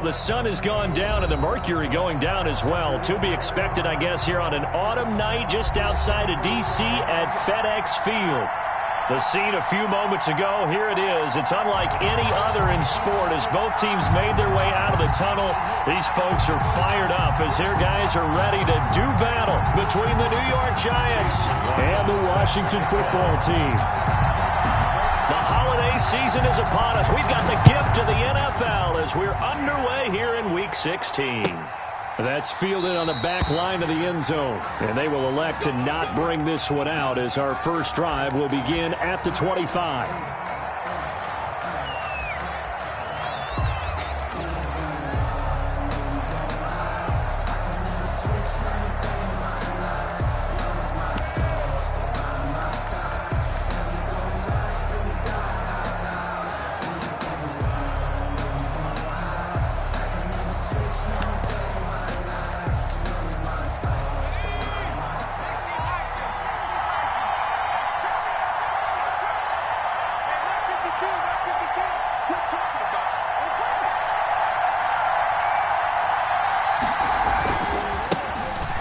the sun has gone down and the mercury going down as well. To be expected, I guess, here on an autumn night just outside of D.C. at FedEx Field. The scene a few moments ago, here it is. It's unlike any other in sport as both teams made their way out of the tunnel. These folks are fired up as their guys are ready to do battle between the New York Giants and the Washington football team. The holiday season is upon us. We've got the gift of the NFL as we're underway here in Week 16. That's fielded on the back line of the end zone. And they will elect to not bring this one out as our first drive will begin at the 25.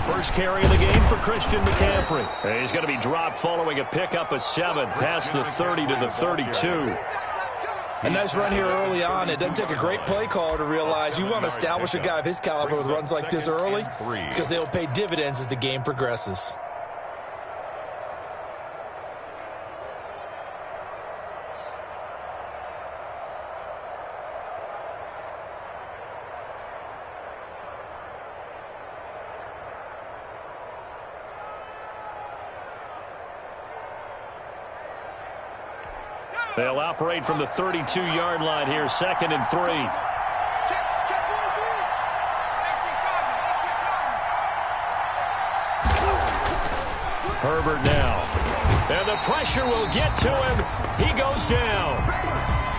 First carry of the game for Christian McCaffrey. He's going to be dropped following a pickup of 7 past the 30 to the 32. A nice run here early on. It doesn't take a great play caller to realize you want to establish a guy of his caliber with runs like this early because they'll pay dividends as the game progresses. They'll operate from the 32-yard line here, 2nd and 3. Herbert now. And the pressure will get to him. He goes down.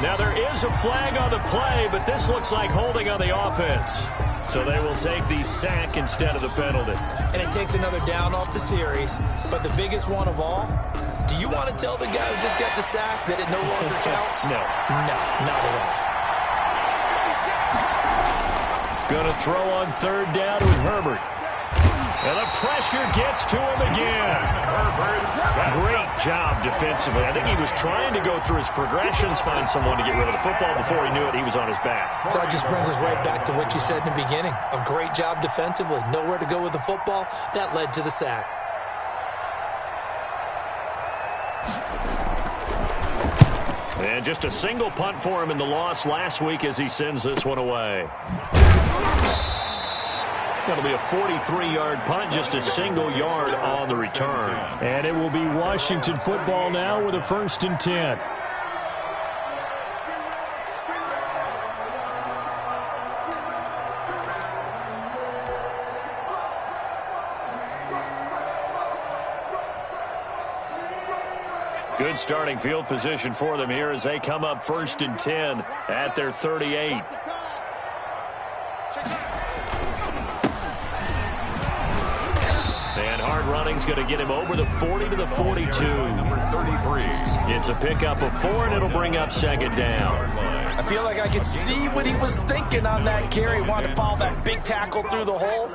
Now there is a flag on the play, but this looks like holding on the offense. So they will take the sack instead of the penalty. And it takes another down off the series. But the biggest one of all, do you want to tell the guy who just got the sack that it no longer counts? No. No, not at all. Going to throw on 3rd down with Herbert. And the pressure gets to him again. Great job defensively. I think he was trying to go through his progressions, find someone to get rid of the football. Before he knew it, he was on his back. So that just brings us right back to what you said in the beginning. A great job defensively. Nowhere to go with the football. That led to the sack. And just a single punt for him in the loss last week as he sends this one away. That'll be a 43-yard punt, just a single yard on the return. And it will be Washington football now with a 1st and 10. Good starting field position for them here as they come up 1st and 10 at their 38. And hard running's going to get him over the 40 to the 42. Number 33. It's a pickup of 4, and it'll bring up 2nd down. I feel like I could see what he was thinking on that carry. Wanted to follow that big tackle through the hole.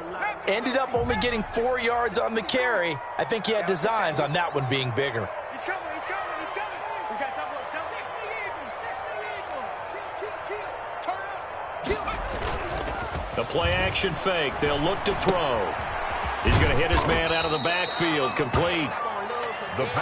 Ended up only getting 4 yards on the carry. I think he had designs on that one being bigger. The play-action fake. They'll look to throw. He's going to hit his man out of the backfield. Complete.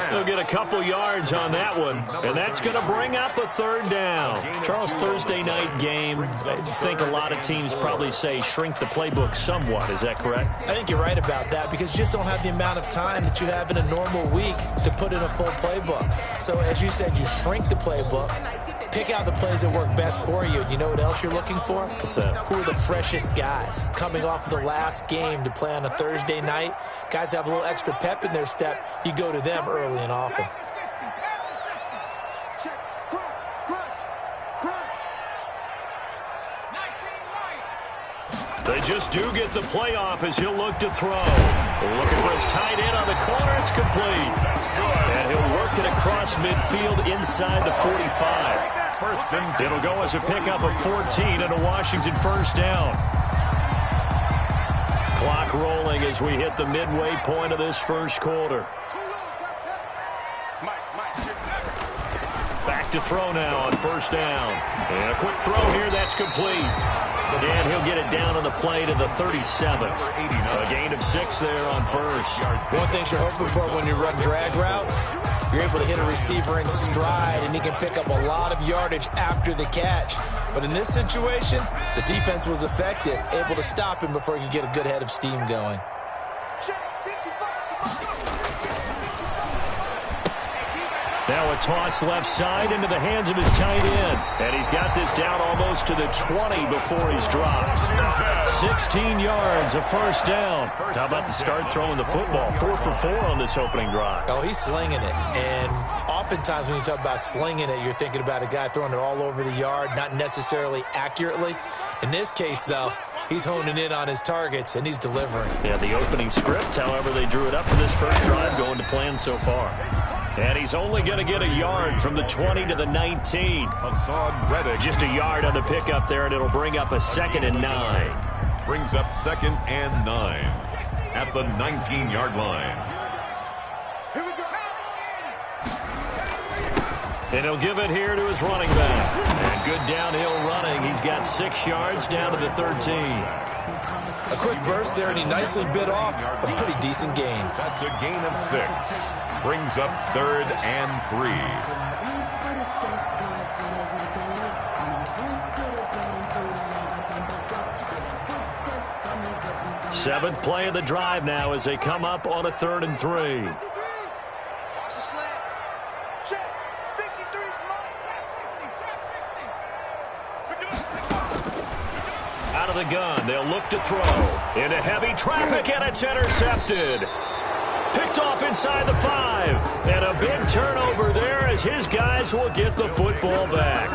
They'll get a couple yards on that one, and that's going to bring up a 3rd down. Charles, Thursday night game, I think a lot of teams probably say shrink the playbook somewhat. Is that correct? I think you're right about that because you just don't have the amount of time that you have in a normal week to put in a full playbook. So, as you said, you shrink the playbook, pick out the plays that work best for you. You know what else you're looking for? What's that? Who are the freshest guys coming off of the last game to play on a Thursday night? Guys have a little extra pep in their step. You go to them early and often. They just do get the playoff as he'll look to throw. Looking for his tight end on the corner. It's complete. And he'll work it across midfield inside the 45. First and 10. It'll go as a pickup of 14 and a Washington first down. Clock rolling as we hit the midway point of this first quarter. Back to throw now on first down. And a quick throw here, that's complete. And he'll get it down on the play to the 37. A gain of 6 there on first. One thing you're hoping for when you run drag routes, you're able to hit a receiver in stride, and he can pick up a lot of yardage after the catch. But in this situation, the defense was effective, able to stop him before he could get a good head of steam going. Now a toss left side into the hands of his tight end. And he's got this down almost to the 20 before he's dropped. 16 yards, a first down. How about the start throwing the football? 4 for 4 on this opening drive. Oh, he's slinging it. And oftentimes when you talk about slinging it, you're thinking about a guy throwing it all over the yard, not necessarily accurately. In this case, though, he's honing in on his targets, and he's delivering. Yeah, the opening script, however, they drew it up for this first drive going to plan so far. And he's only going to get a yard from the 20 to the 19. Just a yard on the pickup there, and it'll bring up a 2nd and 9. Brings up 2nd and 9 at the 19-yard line. And he'll give it here to his running back. And good downhill running. He's got 6 yards down to the 13. A quick burst there, and he nicely bit off a pretty decent gain. That's a gain of 6. Brings up 3rd and 3. Seventh play of the drive now as they come up on a 3rd and 3. Out of the gun, they'll look to throw. Into heavy traffic, and it's intercepted. Picked off inside the 5. And a big turnover there as his guys will get the football back.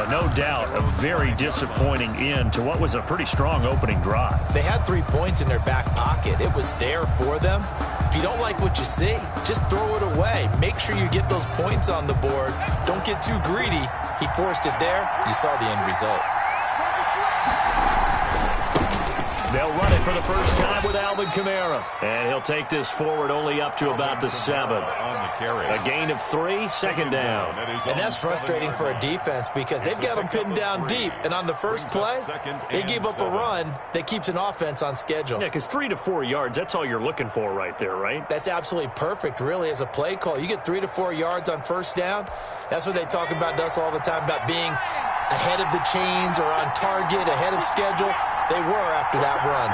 No doubt, a very disappointing end to what was a pretty strong opening drive. They had 3 points in their back pocket. It was there for them. If you don't like what you see, just throw it away. Make sure you get those points on the board. Don't get too greedy. He forced it there. You saw the end result. They'll run it for the first time with Alvin Kamara. And he'll take this forward only up to about the 7. A gain of 3, 2nd down. And that's frustrating for a defense because they've got them pinned down deep. And on the first play, they gave up a run that keeps an offense on schedule. Yeah, because 3 to 4 yards, that's all you're looking for right there, right? That's absolutely perfect, really, as a play call. You get 3 to 4 yards on first down. That's what they talk about us all the time, about being ahead of the chains or on target, ahead of schedule. They were after that run.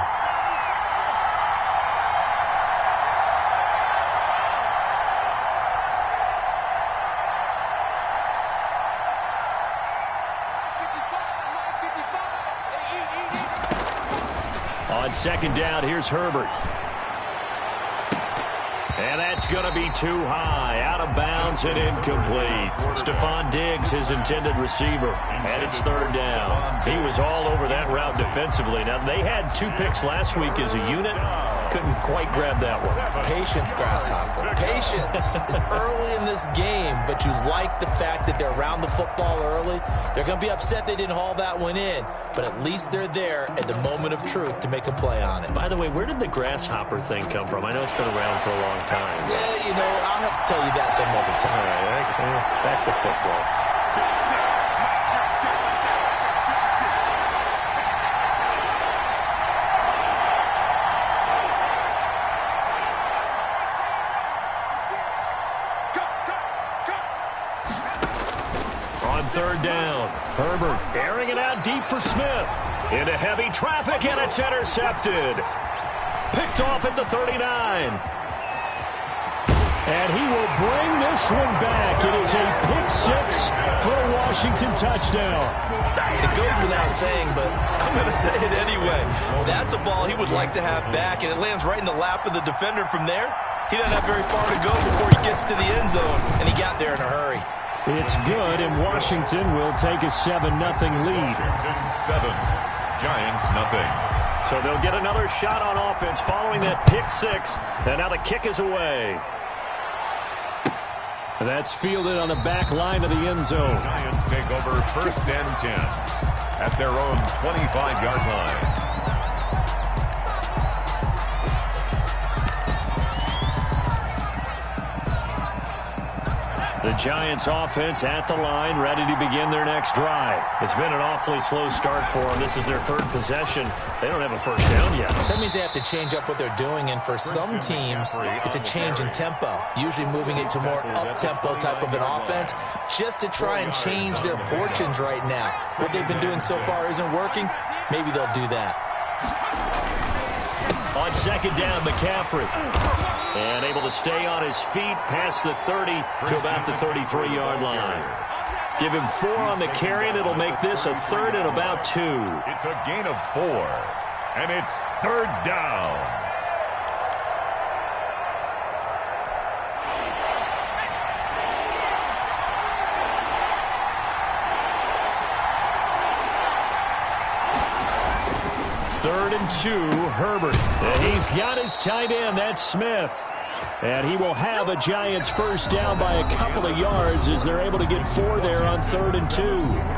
On 2nd down, here's Herbert. And that's going to be too high. Out of bounds and incomplete. Stephon Diggs, his intended receiver. And it's 3rd down. He was all over that route defensively. Now, they had 2 picks last week as a unit. Couldn't quite grab that one. Patience, Grasshopper. Patience is early in this game, but you like the fact that they're around the football early. They're going to be upset they didn't haul that one in, but at least they're there at the moment of truth to make a play on it. By the way, where did the grasshopper thing come from? I know it's been around for a long time. Yeah, you know, I'll have to tell you that some other time. All right, back to football. On 3rd down, Herbert airing it out deep for Smith. Into heavy traffic, and it's intercepted. Picked off at the 39. And he will bring this one back. It is a pick 6 for a Washington touchdown. It goes without saying, but I'm going to say it anyway. That's a ball he would like to have back, and it lands right in the lap of the defender from there. He doesn't have very far to go before he gets to the end zone, and he got there in a hurry. It's good, and Washington will take a 7-0 lead. 7, Giants nothing. So they'll get another shot on offense following that pick 6, and now the kick is away. That's fielded on the back line of the end zone. Giants take over 1st and 10 at their own 25-yard line. The Giants offense at the line, ready to begin their next drive. It's been an awfully slow start for them. This is their 3rd possession. They don't have a first down yet. So that means they have to change up what they're doing, and for some teams, it's a change in tempo, usually moving it to more up-tempo type of an offense just to try and change their fortunes right now. What they've been doing so far isn't working. Maybe they'll do that. On 2nd down, McCaffrey. And able to stay on his feet past the 30 to about the 33-yard line. Give him 4 on the carry, and it'll make this a 3rd and about 2. It's a gain of 4, and it's 3rd down. Third and 2, Herbert. And he's got his tight end, that's Smith. And he will have a Giants first down by a couple of yards as they're able to get 4 there on 3rd and 2.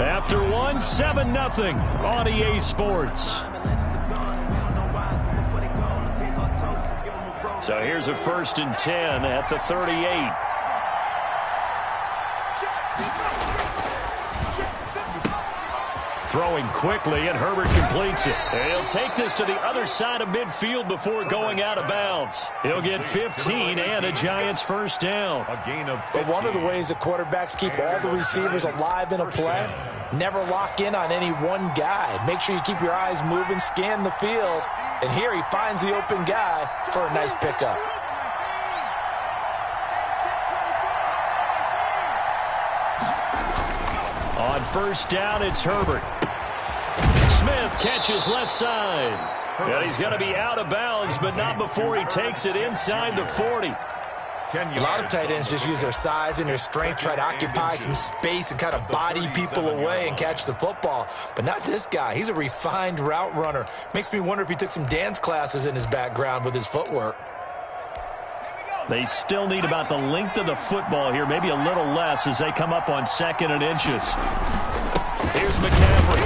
After 1, 7-0 on EA Sports. So here's a 1st and 10 at the 38. Throwing quickly, and Herbert completes it. And he'll take this to the other side of midfield before going out of bounds. He'll get 15 and a Giants first down. A gain of 15. But one of the ways the quarterbacks keep all the receivers alive in a play, never lock in on any one guy. Make sure you keep your eyes moving, scan the field. And here he finds the open guy for a nice pickup. On first down, it's Herbert. Smith catches left side. And he's going to be out of bounds, but not before he takes it inside the 40. A lot of tight ends just use their size and their strength, try to occupy some space and kind of body people away and catch the football. But not this guy. He's a refined route runner. Makes me wonder if he took some dance classes in his background with his footwork. They still need about the length of the football here, maybe a little less as they come up on 2nd and inches. Here's McCaffrey.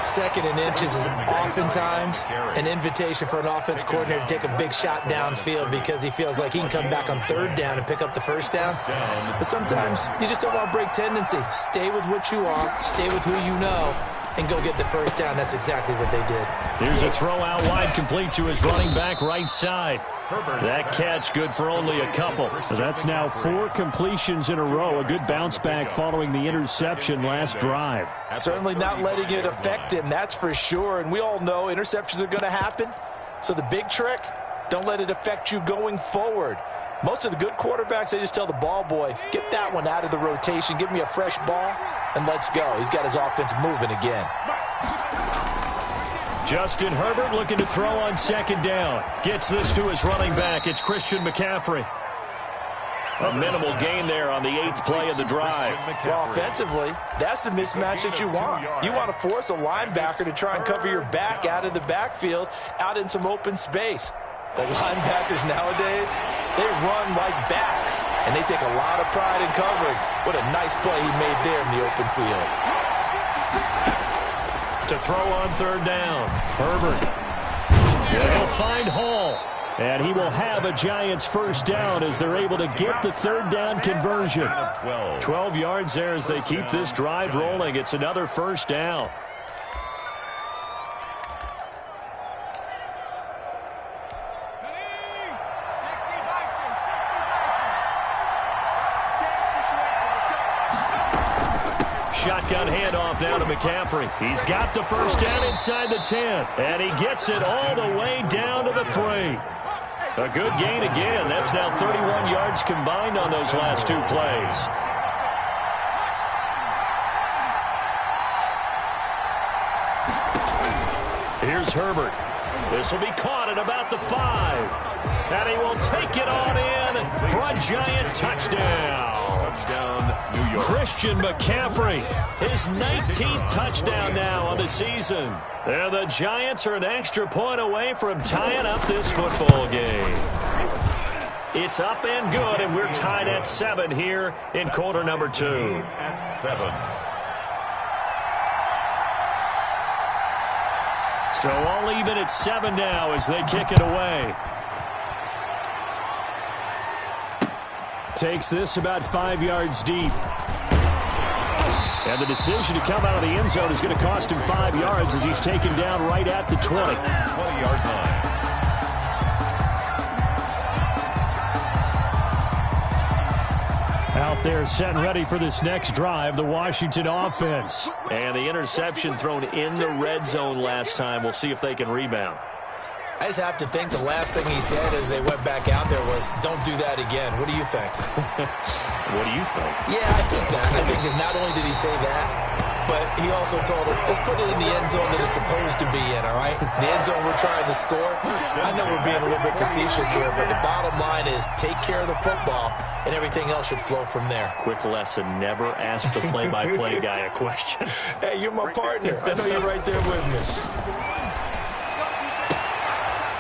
2nd and inches is oftentimes an invitation for an offense coordinator to take a big shot downfield because he feels like he can come back on 3rd down and pick up the first down. But sometimes you just don't want to break tendency. Stay with what you are, stay with who you know, and go get the first down. That's exactly what they did. Here's a throw out wide, complete to his running back right side. That catch good for only a couple. So that's now 4 completions in a row. A good bounce back following the interception last drive. Certainly not letting it affect him, that's for sure. And we all know interceptions are going to happen. So the big trick, don't let it affect you going forward. Most of the good quarterbacks, they just tell the ball boy, get that one out of the rotation, give me a fresh ball, and let's go. He's got his offense moving again. Justin Herbert looking to throw on 2nd down. Gets this to his running back. It's Christian McCaffrey. A minimal gain there on the 8th play of the drive. Well, offensively, that's the mismatch that you want. You want to force a linebacker to try and cover your back out of the backfield, out in some open space. The linebackers nowadays, they run like backs, and they take a lot of pride in covering. What a nice play he made there in the open field. To throw on 3rd down, Herbert. He'll find Hall, and he will have a Giants first down as they're able to get the 3rd down conversion. 12 yards there as they keep this drive rolling. It's another first down. Shotgun handoff now to McCaffrey. He's got the first down inside the 10, and he gets it all the way down to the 3. A good gain again. That's now 31 yards combined on those last 2 plays. Here's Herbert. This will be caught at about the 5. And he will take it on in for a Giant touchdown. Touchdown, New York. Christian McCaffrey, his 19th touchdown now on the season. And the Giants are an extra point away from tying up this football game. It's up and good, and we're tied at 7 here in quarter number 2. At 7. So all even at 7 now as they kick it away. Takes this about 5 yards deep. And the decision to come out of the end zone is going to cost him 5 yards as he's taken down right at the 20. 20-yard line. Out there set and ready for this next drive, the Washington offense. And the interception thrown in the red zone last time. We'll see if they can rebound. I just have to think the last thing he said as they went back out there was, don't do that again. What do you think? What do you think? Yeah, I think that. I think that not only did he say that, but he also told him, let's put it in the end zone that it's supposed to be in, all right? The end zone we're trying to score. I know we're being a little bit facetious here, but the bottom line is take care of the football, and everything else should flow from there. Quick lesson, never ask the play-by-play guy a question. Hey, you're my partner. I know you're right there with me.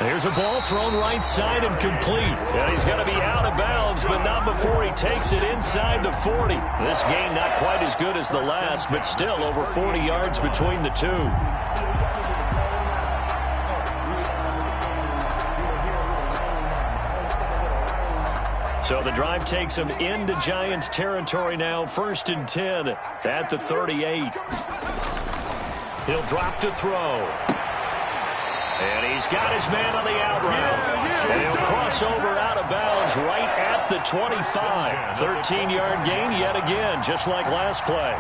There's a ball thrown right side and complete. And he's going to be out of bounds, but not before he takes it inside the 40. This game not quite as good as the last, but still over 40 yards between the two. So the drive takes him into Giants territory now, 1st and 10 at the 38. He'll drop to throw. And he's got his man on the out route. And he'll cross over out of bounds right at the 25. 13-yard gain yet again, just like last play.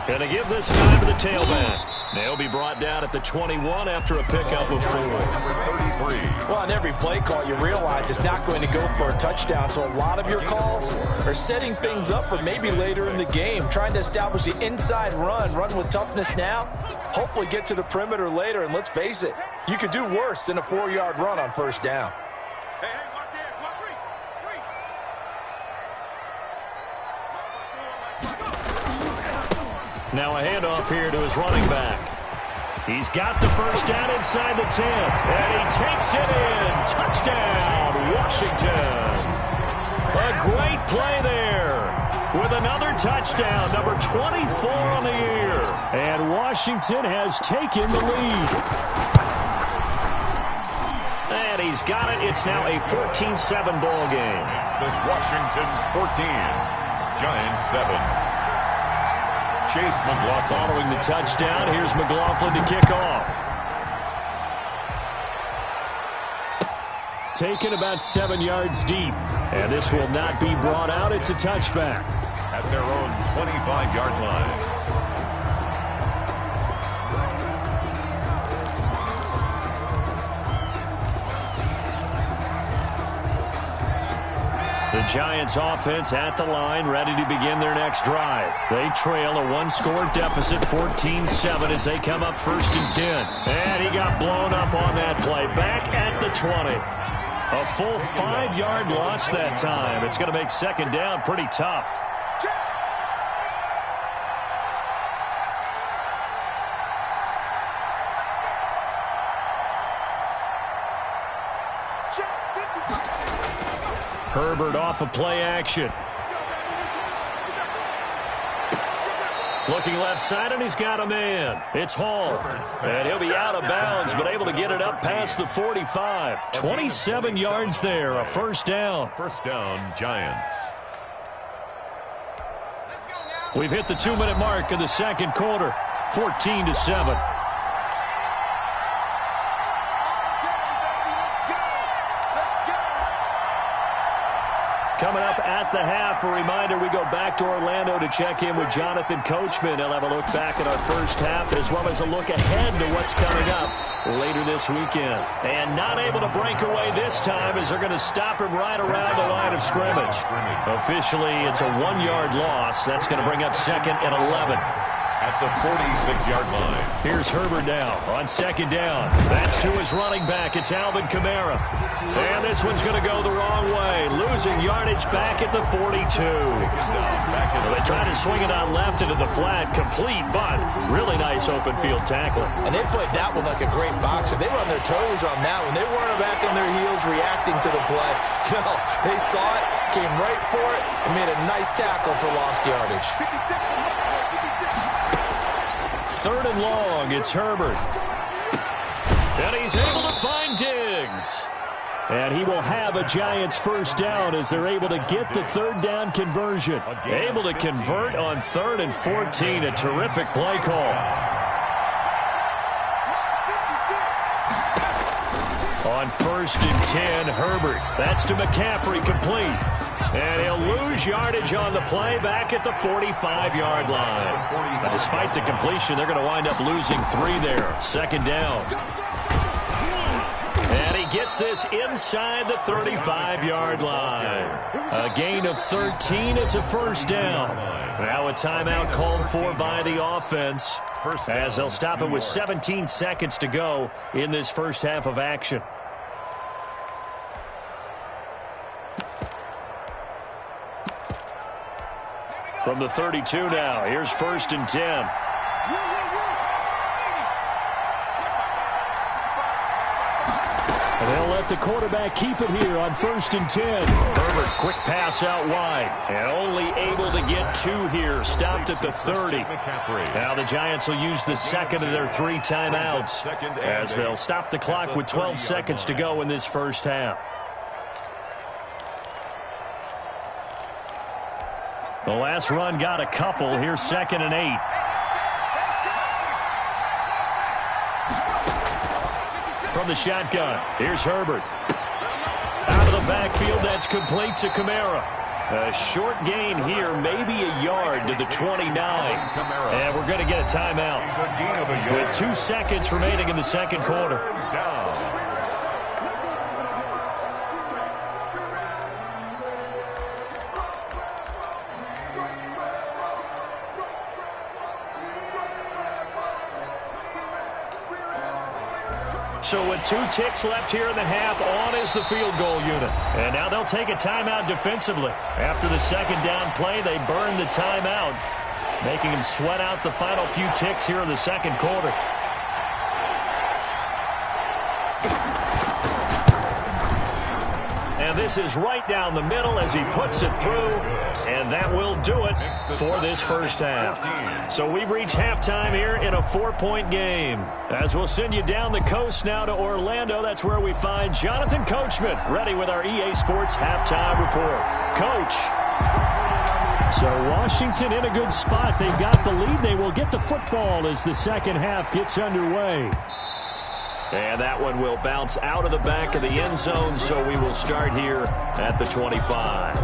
Going to give this time to the tailback. They'll be brought down at the 21 after a pickup of 4. Number 33. Well, on every play call, you realize it's not going to go for a touchdown. So a lot of your calls are setting things up for maybe later in the game, trying to establish the inside run with toughness now, hopefully get to the perimeter later. And let's face it, you could do worse than a 4-yard run on 1st down. Now a handoff here to his running back. He's got the 1st down inside the 10. And he takes it in. Touchdown, Washington. A great play there with another touchdown, number 24 on the year. And Washington has taken the lead. And he's got it. It's now a 14-7 ball game. This Washington 14, Giants 7. Chase McLaughlin. Following the touchdown, here's McLaughlin to kick off. Taken about 7 yards deep. And this will not be brought out. It's a touchback. At their own 25-yard line. The Giants offense at the line, ready to begin their next drive. They trail a 1-score deficit, 14-7 as they come up 1st and 10. And he got blown up on that play. Back at the 20. A full 5-yard loss that time. It's going to make 2nd down pretty tough. Herbert off of play action. Looking left side, and he's got a man. It's Hall. And he'll be out of bounds, but able to get it up past the 45. 27 yards there, a 1st down. 1st down, Giants. We've hit the 2-minute mark in the 2nd quarter. 14-7. Coming up at the half, a reminder, we go back to Orlando to check in with Jonathan Coachman. He'll have a look back at our 1st half as well as a look ahead to what's coming up later this weekend. And not able to break away this time as they're going to stop him right around the line of scrimmage. Officially, it's a 1-yard loss. That's going to bring up 2nd and 11. at the 46-yard line. Here's Herbert now on second down. That's to his running back. It's Alvin Kamara. And this one's going to go the wrong way. Losing yardage back at the 42. Well, they try to swing it on left into the flat. Complete, but really nice open field tackle. And they played that one like a great boxer. They were on their toes on that one. They weren't back on their heels reacting to the play. No, they saw it, came right for it, and made a nice tackle for lost yardage. Third and long, it's Herbert. And he's able to find Diggs. And he will have a Giants first down as they're able to get the third down conversion. Able to convert on 3rd and 14. A terrific play call. On 1st and 10, Herbert. That's to McCaffrey, complete. And he'll lose yardage on the play back at the 45-yard line. But despite the completion, they're going to wind up losing 3 there. 2nd down. And he gets this inside the 35-yard line. A gain of 13. It's a first down. Now a timeout called for by the offense as they'll stop it with 17 seconds to go in this first half of action. From the 32 now, here's 1st and 10. And they'll let the quarterback keep it here on 1st and 10. Herbert, quick pass out wide. And only able to get 2 here. Stopped at the 30. Now the Giants will use the second of their 3 timeouts as they'll stop the clock with 12 seconds to go in this first half. The last run got a couple. Here's 2nd and 8. From the shotgun, here's Herbert. Out of the backfield, that's complete to Kamara. A short gain here, maybe a yard to the 29. And we're going to get a timeout with 2 seconds remaining in the second quarter. So with 2 ticks left here in the half, on is the field goal unit. And now they'll take a timeout defensively. After the second down play, they burn the timeout, making them sweat out the final few ticks here in the second quarter. And this is right down the middle as he puts it through. And that will do it for this first half. So we've reached halftime here in a 4-point game. As we'll send you down the coast now to Orlando, that's where we find Jonathan Coachman, ready with our EA Sports halftime report. Coach. So Washington in a good spot. They've got the lead. They will get the football as the second half gets underway. And that one will bounce out of the back of the end zone, so we will start here at the 25.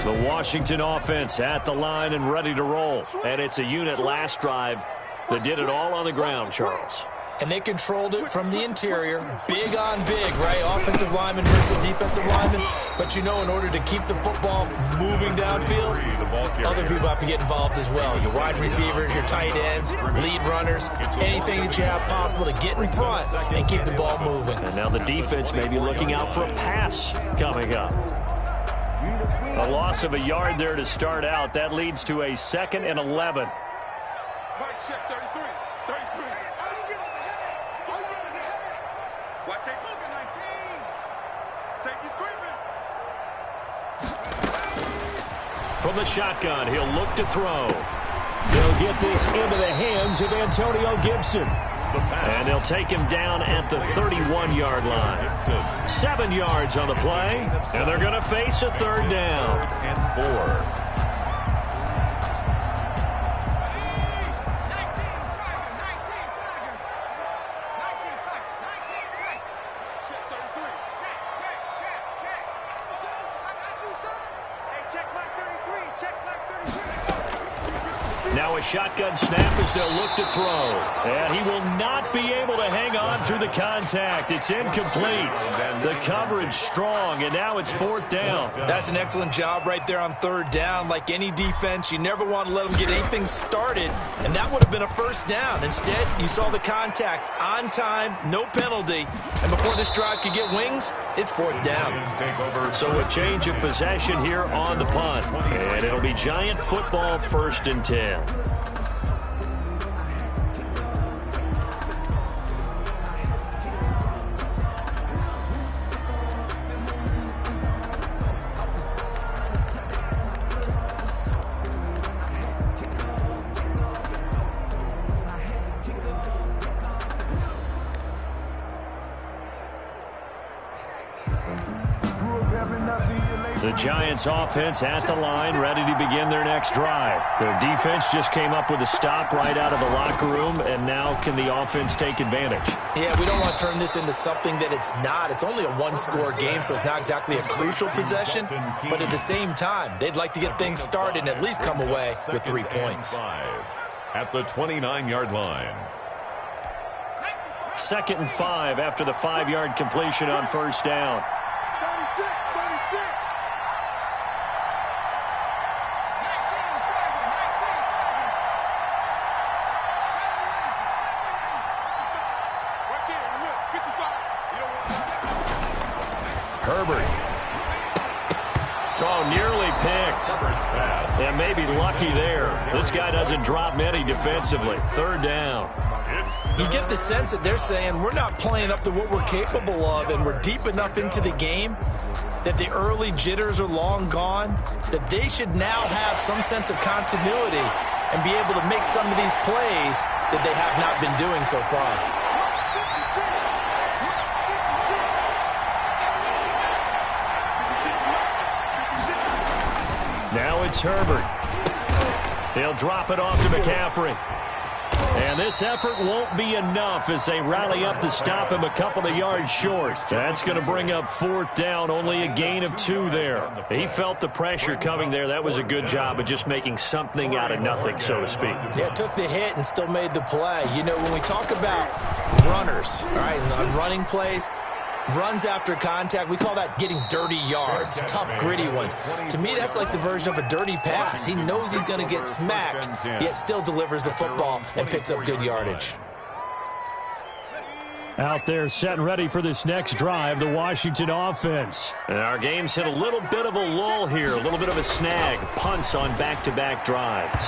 The Washington offense at the line and ready to roll. And it's a unit last drive that did it all on the ground, Charles. And they controlled it from the interior, big on big, right? Offensive lineman versus defensive lineman. But, you know, in order to keep the football moving downfield, other people have to get involved as well. Your wide receivers, your tight ends, lead runners, anything that you have possible to get in front and keep the ball moving. And now the defense may be looking out for a pass coming up. A loss of a yard there to start out. That leads to a 2nd and 11. From the shotgun, he'll look to throw. He'll get this into the hands of Antonio Gibson. And they'll take him down at the 31-yard line. 7 yards on the play, and they're going to face a 3rd down. And 4. Now a shotgun snap as they'll look to throw. And he will not be able to hang on through the contact. It's incomplete. The coverage strong, and now it's 4th down. That's an excellent job right there on 3rd down. Like any defense, you never want to let them get anything started, and that would have been a 1st down. Instead, you saw the contact on time, no penalty, and before this drive could get wings, it's 4th down. So a change of possession here on the punt, and it'll be Giant football 1st and 10. The Giants offense at the line, ready to begin their next drive. Their defense just came up with a stop right out of the locker room, and now can the offense take advantage? Yeah, we don't want to turn this into something that it's not. It's only a one-score game, so it's not exactly a crucial possession. But at the same time, they'd like to get things started and at least come away with 3 points. At the 29-yard line. 2nd and 5 after the 5-yard completion on 1st down. Herbert. Oh, nearly picked. And maybe lucky there. This guy doesn't drop many defensively. 3rd down. You get the sense that they're saying we're not playing up to what we're capable of, and we're deep enough into the game that the early jitters are long gone, that they should now have some sense of continuity and be able to make some of these plays that they have not been doing so far. Now it's Herbert. He'll drop it off to McCaffrey. And this effort won't be enough as they rally up to stop him a couple of yards short. That's going to bring up 4th down, only a gain of 2 there. He felt the pressure coming there. That was a good job of just making something out of nothing, so to speak. Yeah, took the hit and still made the play. You know, when we talk about runners, all right, on running plays, runs after contact, we call that getting dirty yards, tough, gritty ones. To me, that's like the version of a dirty pass. He knows he's going to get smacked, yet still delivers the football and picks up good yardage. Out there set and ready for this next drive, the Washington offense. And our game's hit a little bit of a lull here, a little bit of a snag. Punts on back-to-back drives.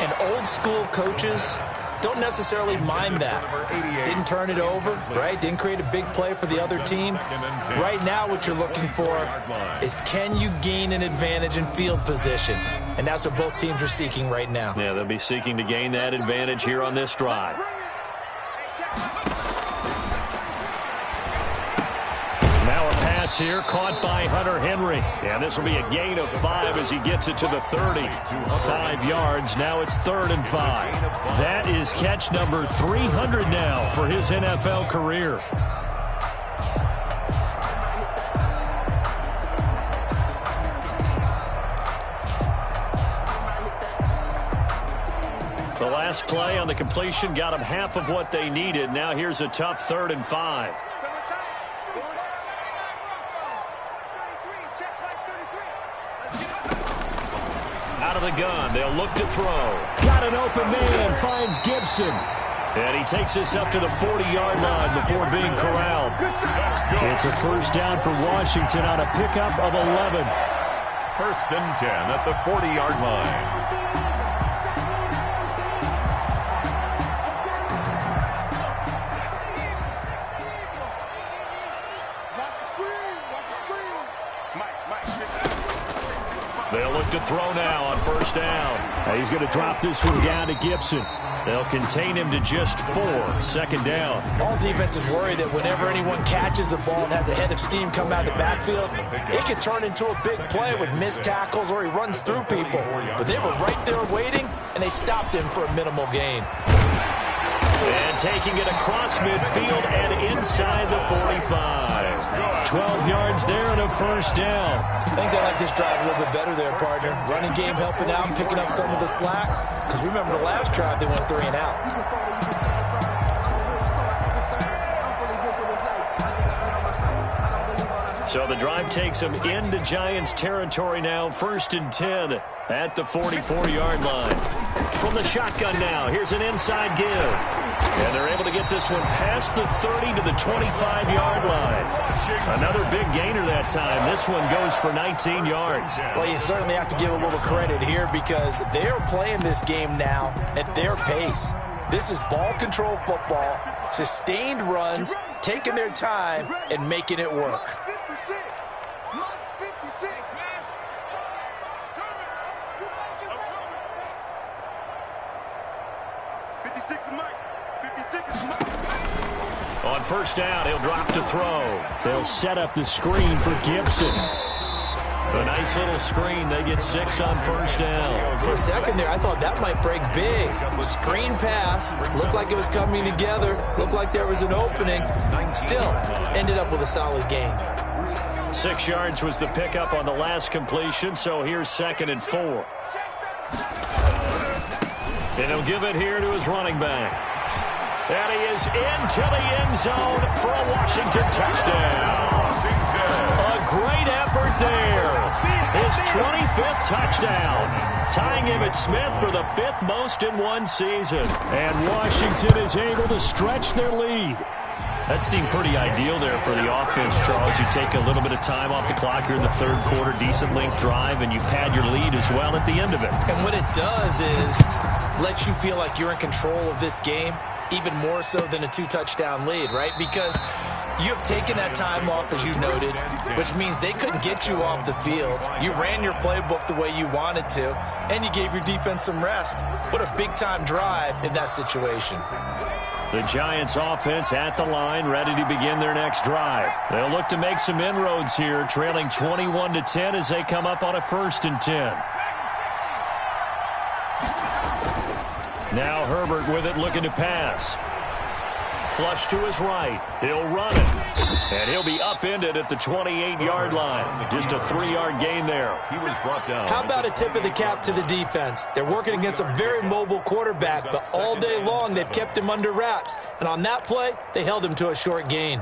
And old-school coaches don't necessarily mind that. Didn't turn it over, right? Didn't create a big play for the other team. Right now what you're looking for is, can you gain an advantage in field position? And that's what both teams are seeking right now. Yeah, they'll be seeking to gain that advantage here on this drive. Now a pass here caught by Hunter Henry. And this will be a gain of 5 as he gets it to the 30. 5 yards. Now it's 3rd and 5. That is catch number 300 now for his NFL career. The last play on the completion got them half of what they needed. Now here's a tough 3rd and 5. Out of the gun, they'll look to throw. Got an open man, finds Gibson. And he takes this up to the 40-yard line before being corralled. It's a 1st down for Washington on a pickup of 11. 1st and 10 at the 40-yard line. They'll look to throw now on 1st down. He's going to drop this one down to Gibson. They'll contain him to just 4. 2nd down. All defenses worry that whenever anyone catches the ball and has a head of steam come out of the backfield, it can turn into a big play with missed tackles or he runs through people. But they were right there waiting, and they stopped him for a minimal gain. And taking it across midfield and inside the 45. 12 yards there and a first down. I think they like this drive a little bit better there, partner. Running game helping out and picking up some of the slack. Because remember the last drive, they went 3 and out. So the drive takes them into Giants territory now. 1st and 10 at the 44-yard line. From the shotgun now, here's an inside give. And they're able to get this one past the 30 to the 25-yard line. Another big gainer that time. This one goes for 19 yards. Well, you certainly have to give a little credit here because they're playing this game now at their pace. This is ball control football, sustained runs, taking their time, and making it work. On first down, he'll drop to throw. They'll set up the screen for Gibson. A nice little screen. They get 6 on first down. For a second there, I thought that might break big. Screen pass. Looked like it was coming together. Looked like there was an opening. Still, ended up with a solid gain. 6 yards was the pickup on the last completion, so here's 2nd and 4. And he'll give it here to his running back. And he is into the end zone for a Washington touchdown. A great effort there. His 25th touchdown. Tying Emmitt Smith for the 5th most in one season. And Washington is able to stretch their lead. That seemed pretty ideal there for the offense, Charles. You take a little bit of time off the clock here in the 3rd quarter, decent length drive, and you pad your lead as well at the end of it. And what it does is let you feel like you're in control of this game, even more so than a 2-touchdown lead, right? Because you have taken that time off, as you noted, which means they couldn't get you off the field. You ran your playbook the way you wanted to, and you gave your defense some rest. What a big-time drive in that situation. The Giants offense at the line, ready to begin their next drive. They'll look to make some inroads here, trailing 21-10 as they come up on a 1st and 10. Now Herbert with it, looking to pass. Flush to his right. He'll run it. And he'll be upended at the 28-yard line. Just a 3-yard gain there. He was brought down. How about a tip of the cap to the defense? They're working against a very mobile quarterback, but all day long they've kept him under wraps. And on that play, they held him to a short gain.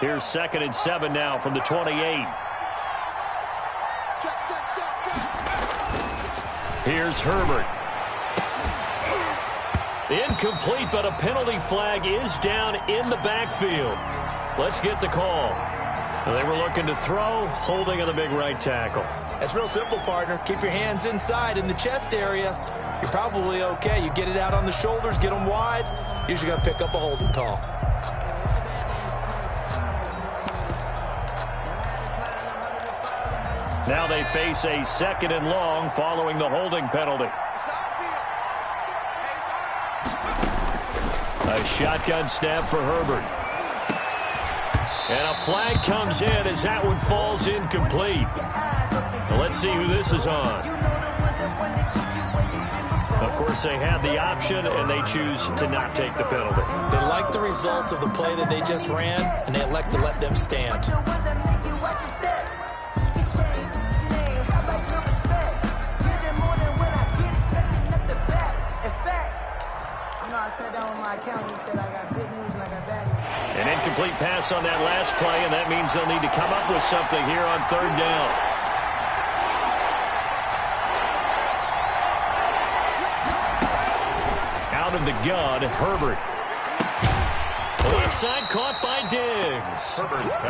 Here's 2nd and 7 now from the 28. Here's Herbert. Incomplete, but a penalty flag is down in the backfield. Let's get the call. They were looking to throw, holding on the big right tackle. That's real simple, partner. Keep your hands inside in the chest area. You're probably okay. You get it out on the shoulders, get them wide. Usually going to pick up a holding call. Now they face a 2nd and long following the holding penalty. A shotgun snap for Herbert. And a flag comes in as that one falls incomplete. Now let's see who this is on. Of course, they had the option, and they choose to not take the penalty. They like the results of the play that they just ran, and they elect to let them stand. An incomplete pass on that last play, and that means they'll need to come up with something here on 3rd down. Out of the gun, Herbert. Left side caught by Diggs.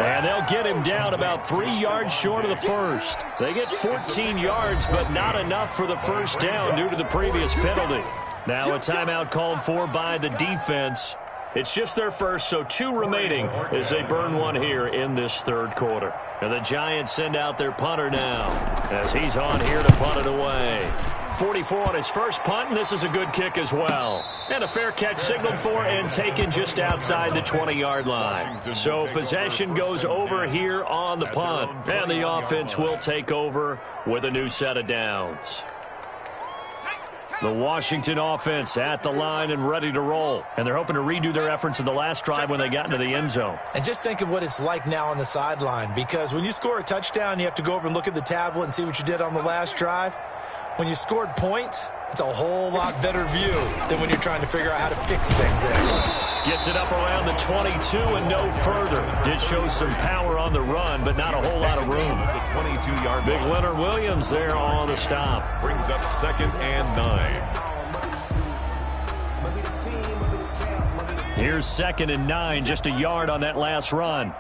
And they'll get him down about 3 yards short of the first. They get 14 yards, but not enough for the first down due to the previous penalty. Now a timeout called for by the defense. It's just their first, so 2 remaining as they burn one here in this 3rd quarter. And the Giants send out their punter now as he's on here to punt it away. 44 on his first punt, and this is a good kick as well. And a fair catch signaled for and taken just outside the 20-yard line. So possession goes over here on the punt, and the offense will take over with a new set of downs. The Washington offense at the line and ready to roll. And they're hoping to redo their efforts in the last drive when they got into the end zone. And just think of what it's like now on the sideline, because when you score a touchdown, you have to go over and look at the tablet and see what you did on the last drive. When you scored points, it's a whole lot better view than when you're trying to figure out how to fix things there. Gets it up around the 22 and no further. Did show some power on the run, but not a whole lot of room. The 22-yard Big Leonard Williams there on the stop. brings up 2nd and 9. Here's 2nd and 9, just a yard on that last run.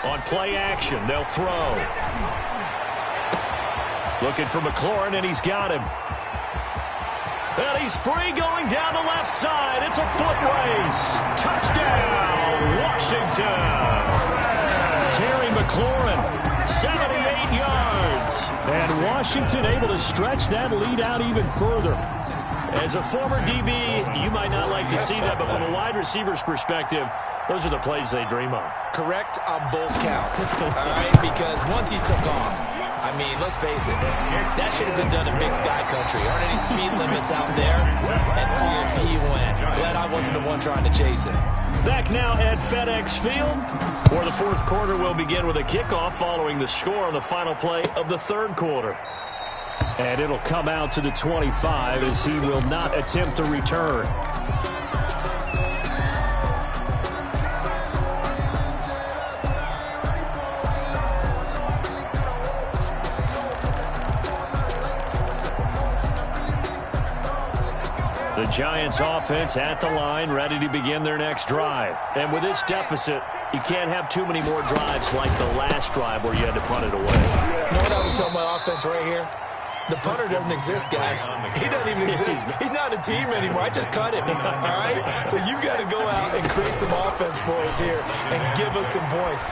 On play action, they'll throw. Looking for McLaurin, and he's got him. And he's free going down the left side. It's a foot race. Touchdown, Washington. Terry McLaurin, 78 yards. And Washington able to stretch that lead out even further. As a former DB, you might not like to see that, but from a wide receiver's perspective, those are the plays they dream of. Correct on both counts, all right? Because once he took off, I mean, let's face it, that should have been done in Big Sky Country. Aren't any speed limits out there? And off he went. Glad I wasn't the one trying to chase him. Back now at FedEx Field, where the fourth quarter will begin with a kickoff following the score on the final play of the third quarter. And it'll come out to the 25 as he will not attempt to return. The Giants offense at the line, ready to begin their next drive. And with this deficit, you can't have too many more drives like the last drive where you had to punt it away. You know what I would tell my offense right here? The punter doesn't exist, guys. He doesn't even exist. He's not a team anymore. I just cut him, all right? So you've got to go out and create some offense for us here and give us some points.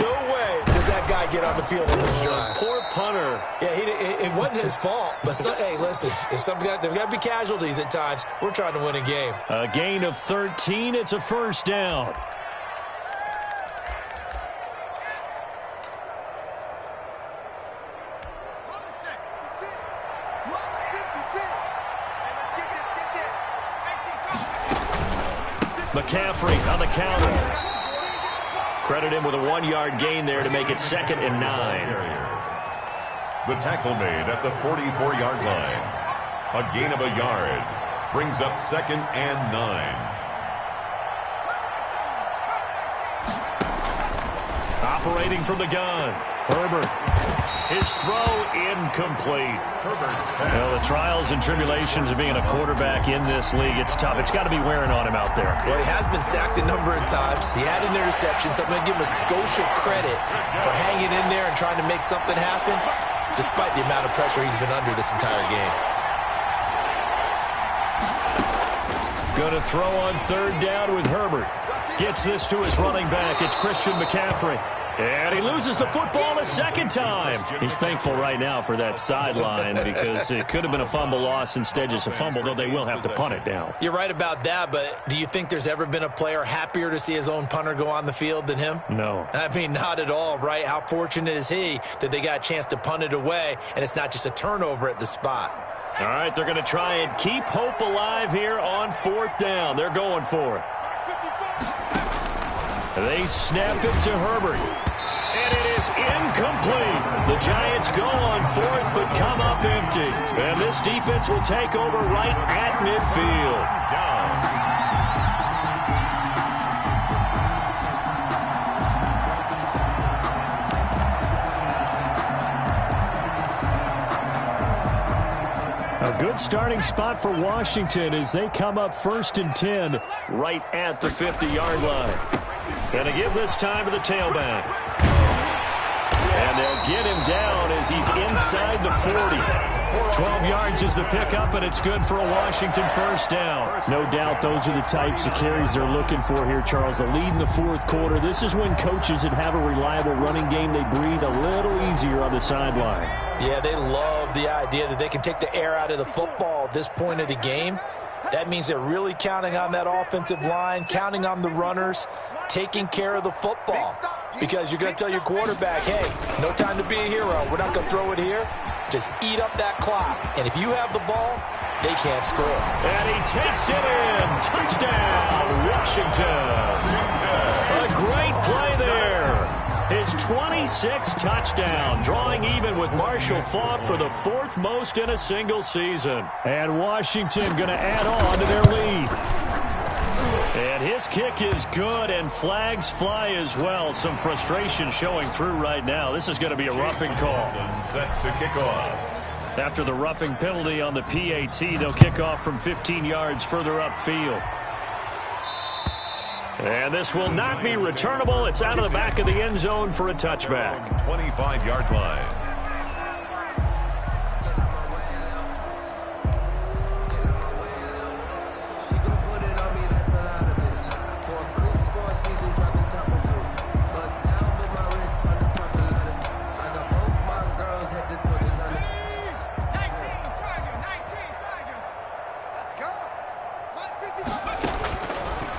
No way does that guy get on the field on this drive. Poor punter. Yeah, it wasn't his fault. But, hey, listen, if there's got to be casualties at times. We're trying to win a game. A gain of 13. It's a first down. McCaffrey on the counter. Credit him with a 1-yard gain there to make it 2nd and 9. The tackle made at the 44-yard line. A gain of a yard. Brings up 2nd and 9. Operating from the gun. Herbert. His throw incomplete. Well, the trials and tribulations of being a quarterback in this league, it's tough. It's got to be wearing on him out there. Well, he has been sacked a number of times. He had an interception, so I'm going to give him a skosh of credit for hanging in there and trying to make something happen, despite the amount of pressure he's been under this entire game. Going to throw on 3rd down with Herbert. Gets this to his running back. It's Christian McCaffrey. And he loses the football a 2nd time. He's thankful right now for that sideline because it could have been a fumble loss, instead just a fumble, though they will have to punt it down. You're right about that, but do you think there's ever been a player happier to see his own punter go on the field than him? No. I mean, not at all, right? How fortunate is he that they got a chance to punt it away, and it's not just a turnover at the spot. All right, they're going to try and keep hope alive here on 4th down. They're going for it. They snap it to Herbert. And it is incomplete. The Giants go on 4th but come up empty. And this defense will take over right at midfield. A good starting spot for Washington as they come up 1st and 10 right at the 50-yard line. Going to give this time to the tailback. And they'll get him down as he's inside the 40. 12 yards is the pickup, and it's good for a Washington first down. No doubt those are the types of carries they're looking for here, Charles. The lead in the fourth quarter. This is when coaches that have a reliable running game, they breathe a little easier on the sideline. Yeah, they love the idea that they can take the air out of the football at this point of the game. That means they're really counting on that offensive line, counting on the runners, taking care of the football. Because you're going to tell your quarterback, hey, no time to be a hero. We're not going to throw it here. Just eat up that clock. And if you have the ball, they can't score. And he takes it in. Touchdown, Washington. A great play there. His 26th touchdown, drawing even with Marshall Faulk for the 4th most in a single season. And Washington going to add on to their lead. And his kick is good, and flags fly as well. Some frustration showing through right now. This is going to be a roughing call. Set to kick off. After the roughing penalty on the PAT, they'll kick off from 15 yards further upfield. And this will not be returnable. It's out of the back of the end zone for a touchback. 25-yard line.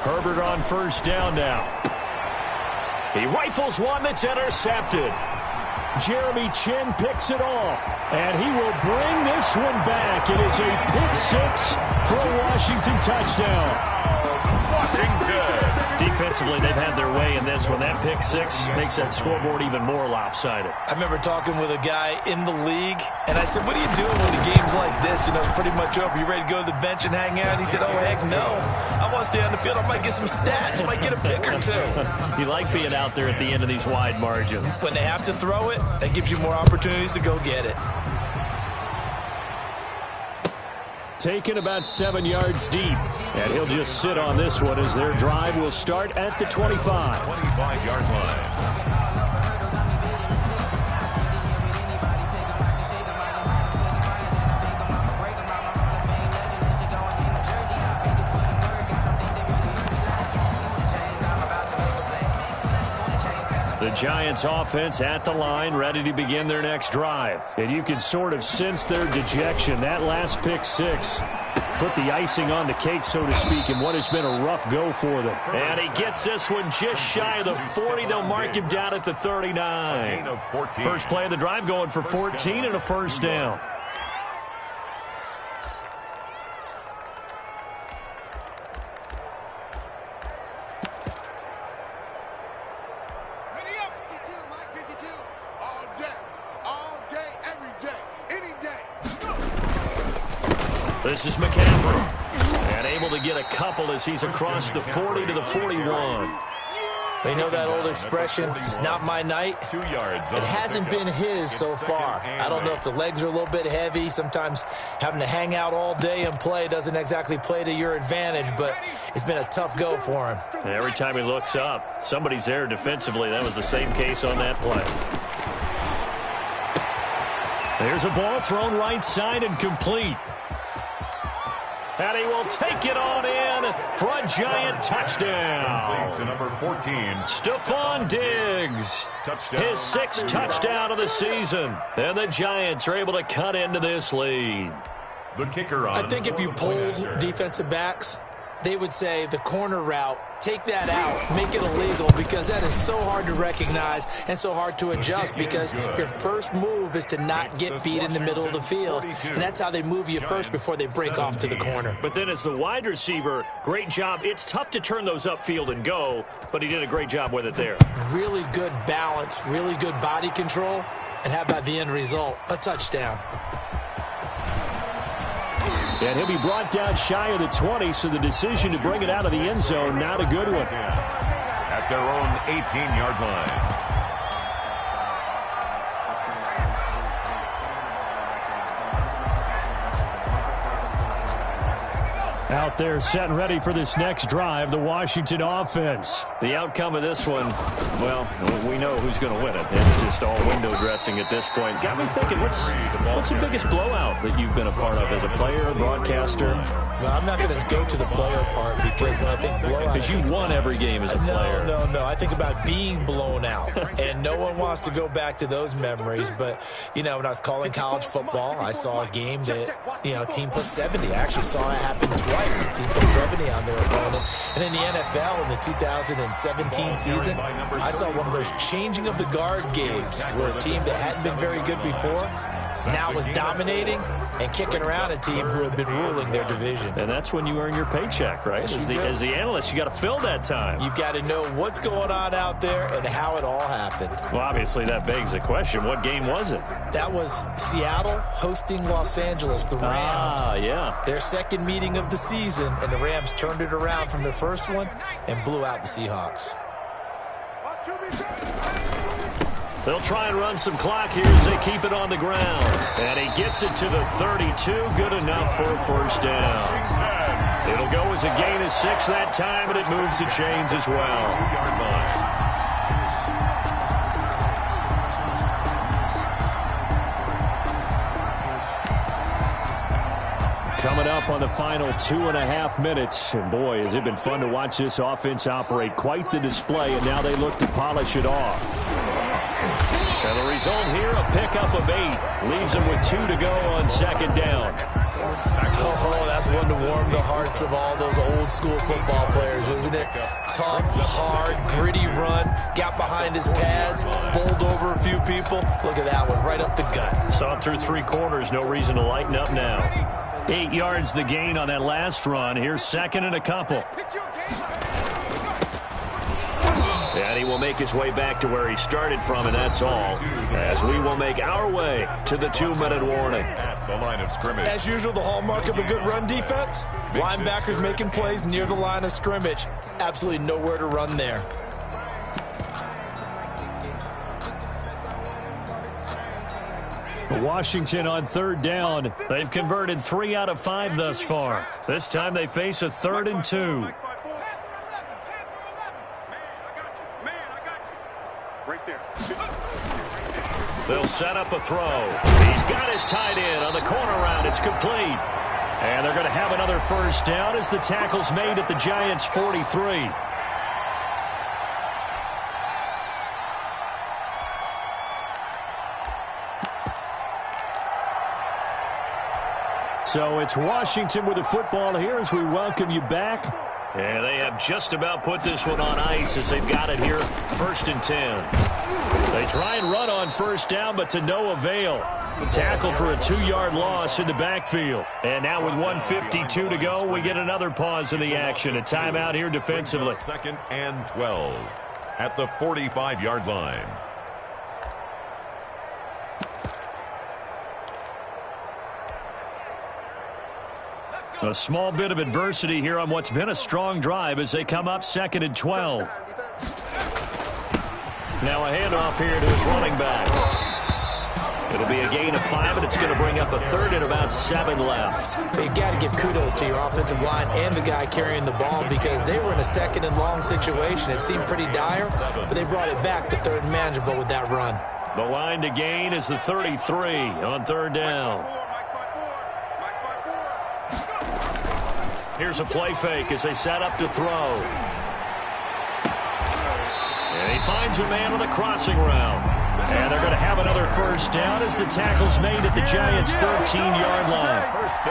Herbert on first down now. He rifles one that's intercepted. Jeremy Chin picks it off, and he will bring this one back. It is a pick six for a Washington touchdown. Washington. Defensively, they've had their way in this one. That pick six makes that scoreboard even more lopsided. I remember talking with a guy in the league, and I said, what are you doing when the game's like this? You know, it's pretty much over. You ready to go to the bench and hang out? He said, oh, heck no. I want to stay on the field. I might get some stats. I might get a pick or two. You like being out there at the end of these wide margins. When they have to throw it, that gives you more opportunities to go get it. Taken about 7 yards deep. And he'll just sit on this one as their drive will start at the 25. 25-yard line. The Giants offense at the line, ready to begin their next drive. And you can sort of sense their dejection. That last pick six put the icing on the cake, so to speak, in what has been a rough go for them. And he gets this one just shy of the 40. They'll mark him down at the 39. First play of the drive going for 14 and a first down. This is McCaffrey, and able to get a couple as he's across the 40 to the 41. They know that old expression, it's not my night. 2 yards. It hasn't been his so far. I don't know if the legs are a little bit heavy. Sometimes having to hang out all day and play doesn't exactly play to your advantage, but it's been a tough go for him. Every time he looks up, somebody's there defensively. That was the same case on that play. There's a ball thrown right side and complete. And he will take it on in for a giant touchdown. To number 14. Stephon Diggs. Touchdown. His 6th touchdown of the season. And the Giants are able to cut into this lead. The kicker on. I think if you polled defensive backs, they would say the corner route, take that out, make it illegal, because that is so hard to recognize and so hard to adjust, because your first move is to not get beat in the middle of the field, and that's how they move you first before they break off to the corner. But then as the wide receiver, great job. It's tough to turn those upfield and go, but he did a great job with it there. Really good balance, really good body control, and how about the end result? A touchdown. And he'll be brought down shy of the 20, so the decision to bring it out of the end zone, not a good one. At their own 18-yard line. Out there set and ready for this next drive, the Washington offense. The outcome of this one, well, we know who's going to win it. It's just all window dressing at this point. Got me thinking, what's the biggest blowout that you've been a part of as a player, broadcaster? Well, I'm not going to go to the player part, because when I think blowout... Because you won every game as a player. No. I think about being blown out, and no one wants to go back to those memories. But, you know, when I was calling college football, I saw a game that, you know, team put 70. I actually saw it happen twice. A team put 70 on their opponent. And in the NFL, in the 2017 season, I saw one of those changing of the guard games where a team that hadn't been very good before now was dominating and kicking around a team who had been ruling their division. And that's when you earn your paycheck, right? As the analyst, you got to fill that time. You've got to know what's going on out there and how it all happened. Well, obviously, that begs the question, what game was it? That was Seattle hosting Los Angeles, the Rams. Yeah. Their second meeting of the season, and the Rams turned it around from their first one and blew out the Seahawks. They'll try and run some clock here as they keep it on the ground. And he gets it to the 32. Good enough for a first down. It'll go as a gain of 6 that time, and it moves the chains as well. 2-yard line. Coming up on the final 2.5 minutes. And boy, has it been fun to watch this offense operate. Quite the display, and now they look to polish it off. And the result here, a pickup of 8. Leaves them with 2 to go on second down. Oh, that's one to warm the hearts of all those old school football players, isn't it? Tough, hard, gritty run. Got behind his pads, bowled over a few people. Look at that one, right up the gut. Saw it through 3 quarters. No reason to lighten up now. 8 yards the gain on that last run. Here's second and a couple. And he will make his way back to where he started from, and that's all. As we will make our way to the 2-minute warning. At the line of scrimmage. As usual, the hallmark of a good run defense, linebackers making plays near the line of scrimmage. Absolutely nowhere to run there. Washington on third down. They've converted 3 out of 5 thus far. This time they face a 3rd and 2. They'll set up a throw. He's got his tight end on the corner route. It's complete. And they're going to have another first down as the tackle's made at the Giants' 43. So it's Washington with the football here as we welcome you back. And they have just about put this one on ice as they've got it here, 1st and 10. They try and run on first down, but to no avail. Tackled for a 2-yard loss in the backfield. And now with 1:52 to go, we get another pause in the action. A timeout here defensively. 2nd and 12 at the 45-yard line. A small bit of adversity here on what's been a strong drive as they come up 2nd and 12. Now a handoff here to his running back. It'll be a gain of 5, and it's going to bring up a 3rd and about 7 left. You've got to give kudos to your offensive line and the guy carrying the ball because they were in a 2nd and long situation. It seemed pretty dire, but they brought it back to 3rd and manageable with that run. The line to gain is the 33 on 3rd down. Here's a play fake as they set up to throw. And he finds a man on the crossing route. And they're going to have another first down as the tackle's made at the Giants' 13-yard line.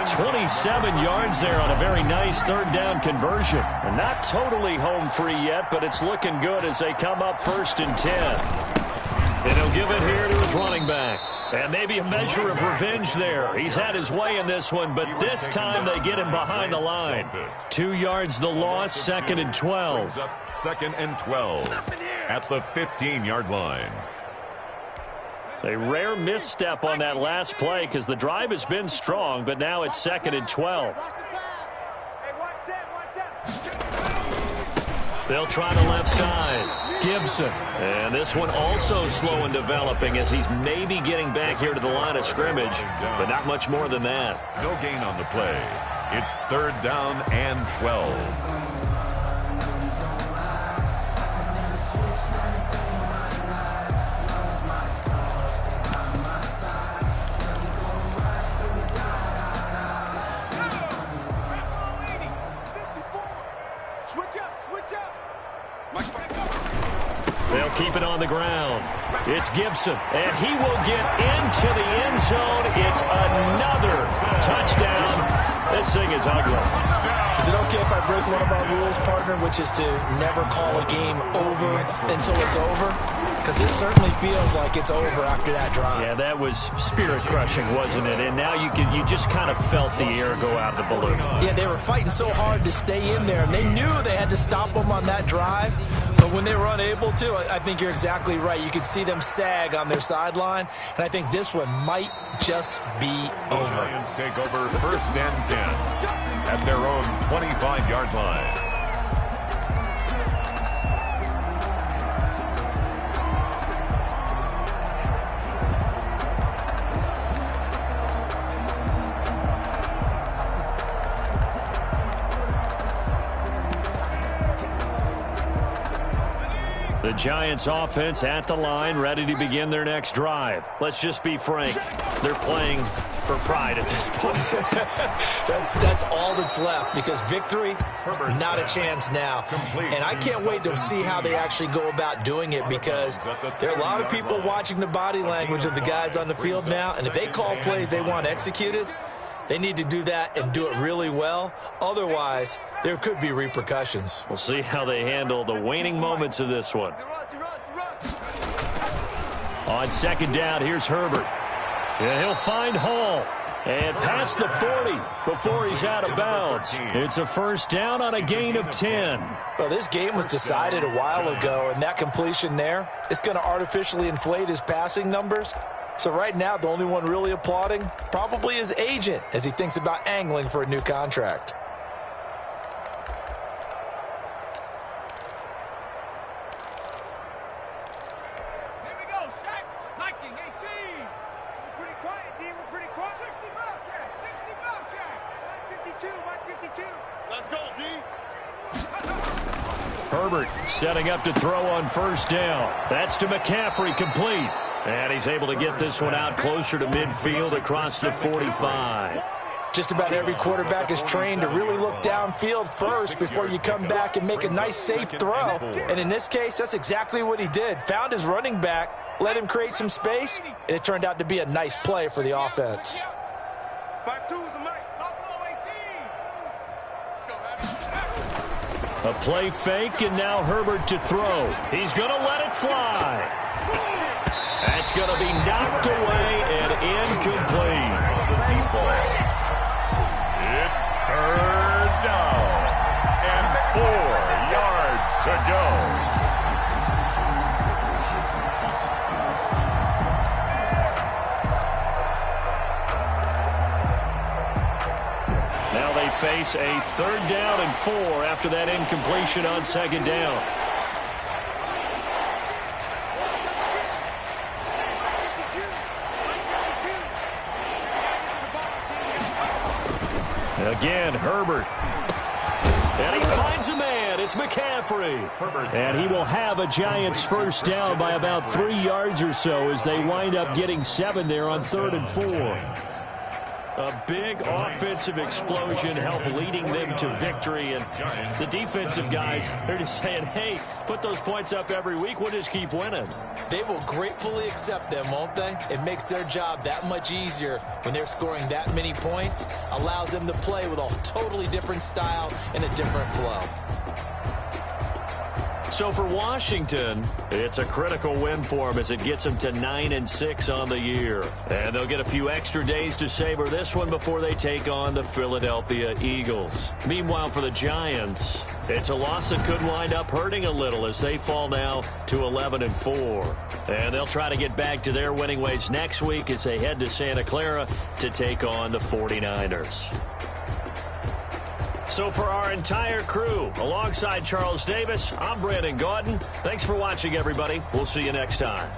27 yards there on a very nice 3rd down conversion. And not totally home free yet, but it's looking good as they come up 1st and 10. And he'll give it here to his running back. And maybe a measure of revenge there. He's had his way in this one, but this time they get him behind the line. 2 yards the loss, 2nd and 12. 2nd and 12 at the 15-yard line. A rare misstep on that last play because the drive has been strong, but now it's 2nd and 12. They'll try the left side. Gibson. And this one also slow in developing as he's maybe getting back here to the line of scrimmage, but not much more than that. No gain on the play. It's 3rd down and 12. They'll keep it on the ground. It's Gibson, and he will get into the end zone. It's another touchdown. This thing is ugly. Is it okay if I break one of our rules, partner, which is to never call a game over until it's over? because this certainly feels like it's over after that drive. Yeah, that was spirit-crushing, wasn't it? And now you just kind of felt the air go out of the balloon. Yeah, they were fighting so hard to stay in there, and they knew they had to stop them on that drive. But when they were unable to, I think you're exactly right. You could see them sag on their sideline, and I think this one might just be over. The Giants take over 1st and 10 at their own 25-yard line. The Giants offense at the line, ready to begin their next drive. Let's just be frank. They're playing for pride at this point. That's all that's left, because victory, not a chance now. And I can't wait to see how they actually go about doing it, because there are a lot of people watching the body language of the guys on the field now, and if they call plays they want executed, they need to do that and do it really well. Otherwise, there could be repercussions. We'll see how they handle the waning moments of this one. On 2nd down, here's Herbert. And he'll find Hall. And past the 40 before he's out of bounds. It's a 1st down on a gain of 10. Well, this game was decided a while ago, and that completion there, it's going to artificially inflate his passing numbers. So right now, the only one really applauding probably his agent as he thinks about angling for a new contract. Here we go, Shaq. Hiking, 18. We're pretty quiet, D. We're pretty quiet. 60 Bobcat, 60 Bobcat. 152, 152. Let's go, D. Herbert setting up to throw on 1st down. That's to McCaffrey, complete. And he's able to get this one out closer to midfield across the 45. Just about every quarterback is trained to really look downfield first before you come back and make a nice, safe throw. And in this case, that's exactly what he did. Found his running back, let him create some space, and it turned out to be a nice play for the offense. 5-2 is the mic. Buffalo 18. Let's go, A play fake, and now Herbert to throw. He's going to let it fly. That's going to be knocked away and incomplete. It's 3rd down and 4 yards to go. Now they face a 3rd down and 4 after that incompletion on 2nd down. Again, Herbert. And he finds a man. It's McCaffrey. And he will have a Giants 1st down by about 3 yards or so as they wind up getting 7 there on 3rd and 4. A big offensive explosion helped leading them to victory. And the defensive guys, they're just saying, hey, put those points up every week. We'll just keep winning. They will gratefully accept them, won't they? It makes their job that much easier when they're scoring that many points. Allows them to play with a totally different style and a different flow. So for Washington, it's a critical win for them as it gets them to 9-6 on the year. And they'll get a few extra days to savor this one before they take on the Philadelphia Eagles. Meanwhile, for the Giants, it's a loss that could wind up hurting a little as they fall now to 11-4. And they'll try to get back to their winning ways next week as they head to Santa Clara to take on the 49ers. So for our entire crew, alongside Charles Davis, I'm Brandon Gaudin. Thanks for watching, everybody. We'll see you next time.